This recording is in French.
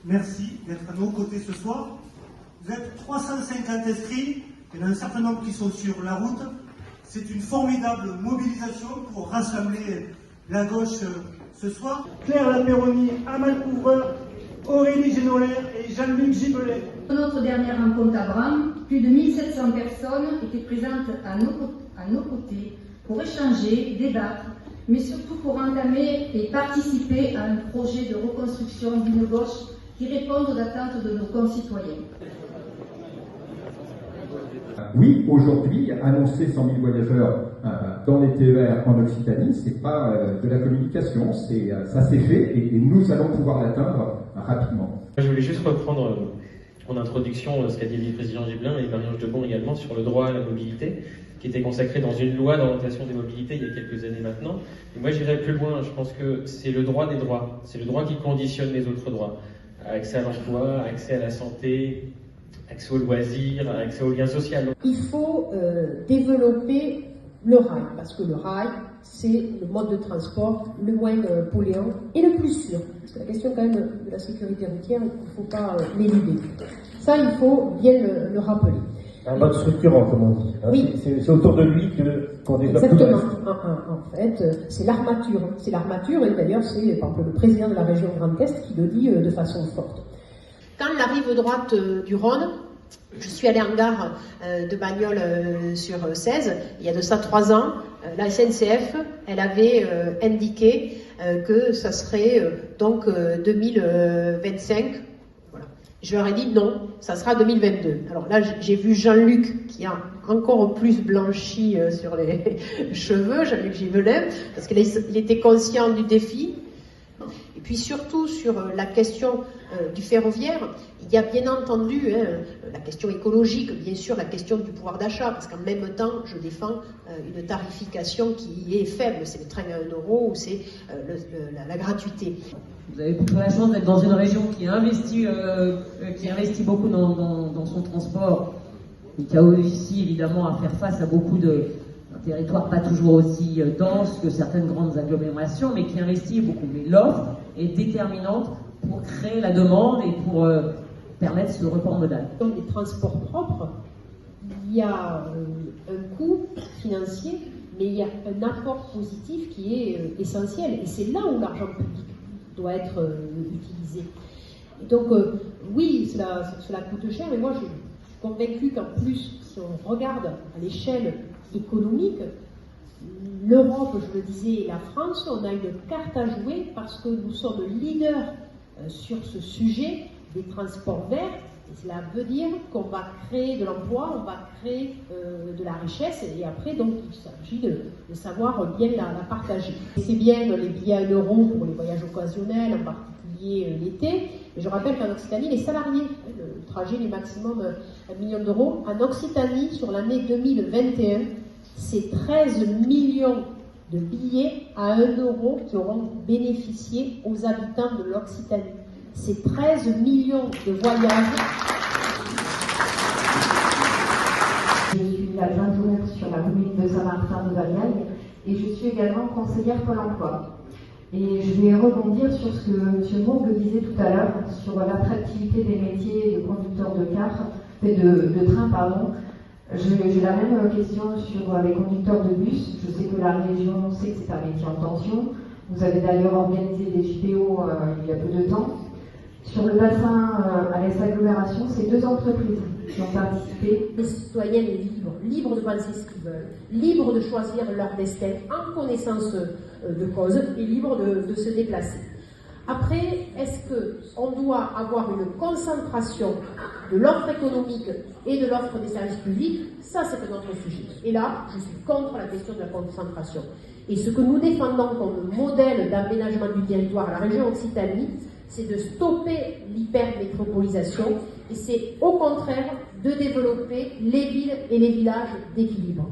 merci d'être à nos côtés ce soir. Vous êtes 350 inscrits, il y en a un certain nombre qui sont sur la route. C'est une formidable mobilisation pour rassembler la gauche ce soir. Claire Lapéroni, Amal Couvreur, Aurélie Génolaire et Jean-Luc Gibelet. Dans notre dernière rencontre à Bram, plus de 1700 personnes étaient présentes à nos côtés pour échanger, débattre, mais surtout pour entamer et participer à un projet de reconstruction d'une gauche qui réponde aux attentes de nos concitoyens. Oui, aujourd'hui, annoncer 100 000 voyageurs dans les TER en Occitanie, c'est pas de la communication, ça s'est fait et nous allons pouvoir l'atteindre rapidement. Je voulais juste reprendre en introduction ce qu'a dit le vice-président Gibelin et Marie-Ange Debon également sur le droit à la mobilité, qui était consacré dans une loi d'orientation des mobilités il y a quelques années maintenant. Et moi j'irais plus loin, je pense que c'est le droit des droits, c'est le droit qui conditionne les autres droits. Accès à l'emploi, accès à la santé, accès aux loisirs, accès aux liens sociaux. Il faut développer le rail, parce que le rail, c'est le mode de transport le moins polluant et le plus sûr. Parce que la question quand même de la sécurité routière, il ne faut pas l'éluder. Ça, il faut bien le rappeler. Un mode structurant, comme on dit. Oui. C'est autour de lui qu'on développe tout le reste. En fait, c'est l'armature. C'est l'armature, et d'ailleurs, c'est par exemple le président de la région Grand Est qui le dit de façon forte. Quand la rive droite du Rhône, je suis allée en gare de Bagnols sur 16, il y a de ça 3 ans, la SNCF, elle avait indiqué que ça serait donc 2025. Voilà. Je leur ai dit non, ça sera 2022. Alors là, j'ai vu Jean-Luc qui a encore plus blanchi sur les cheveux, Jean-Luc Gibelet, parce qu'il était conscient du défi. Et puis surtout sur la question du ferroviaire, il y a bien entendu la question écologique, bien sûr la question du pouvoir d'achat, parce qu'en même temps je défends une tarification qui est faible, c'est le train à 1 euro ou c'est la gratuité. Vous avez plutôt la chance d'être dans une région qui investit beaucoup dans son transport, et qui a aussi évidemment à faire face à beaucoup d'un territoire pas toujours aussi dense que certaines grandes agglomérations, mais qui investit beaucoup. Mais l'offre est déterminante pour créer la demande et pour permettre ce report modal. Dans les transports propres, il y a un coût financier, mais il y a un apport positif qui est essentiel. Et c'est là où l'argent public doit être utilisé. Donc oui, cela coûte cher, mais moi je suis convaincue qu'en plus, si on regarde à l'échelle économique, l'Europe, je le disais, et la France, on a une carte à jouer parce que nous sommes leaders sur ce sujet des transports verts. Et cela veut dire qu'on va créer de l'emploi, on va créer de la richesse, et après, donc, il s'agit de savoir bien la partager. C'est bien les billets à 1 euro pour les voyages occasionnels, en particulier l'été, mais je rappelle qu'en Occitanie, les salariés, le trajet est maximum 1 million d'euros. En Occitanie, sur l'année 2021, c'est 13 millions de billets à 1 euro qui auront bénéficié aux habitants de l'Occitanie. C'est 13 millions de voyages. Je suis adjointe sur la commune de Saint-Martin-de-Valliaille et je suis également conseillère Pôle emploi. Et je vais rebondir sur ce que M. Mourgue disait tout à l'heure, sur l'attractivité des métiers de conducteur de train, pardon. J'ai la même question sur les conducteurs de bus. Je sais que la région sait que c'est un métier en tension. Vous avez d'ailleurs organisé des JPO il y a peu de temps. Sur le bassin à l'Est-Agglomération, c'est 2 entreprises qui ont participé. Les citoyens libres de penser ce qu'ils veulent, libres de choisir leur destin en connaissance de cause et libres de se déplacer. Après, est-ce qu'on doit avoir une concentration de l'offre économique et de l'offre des services publics? Ça, c'est un autre sujet. Et là, je suis contre la question de la concentration. Et ce que nous défendons comme modèle d'aménagement du territoire à la région Occitanie, c'est de stopper l'hypermétropolisation et c'est au contraire de développer les villes et les villages d'équilibre.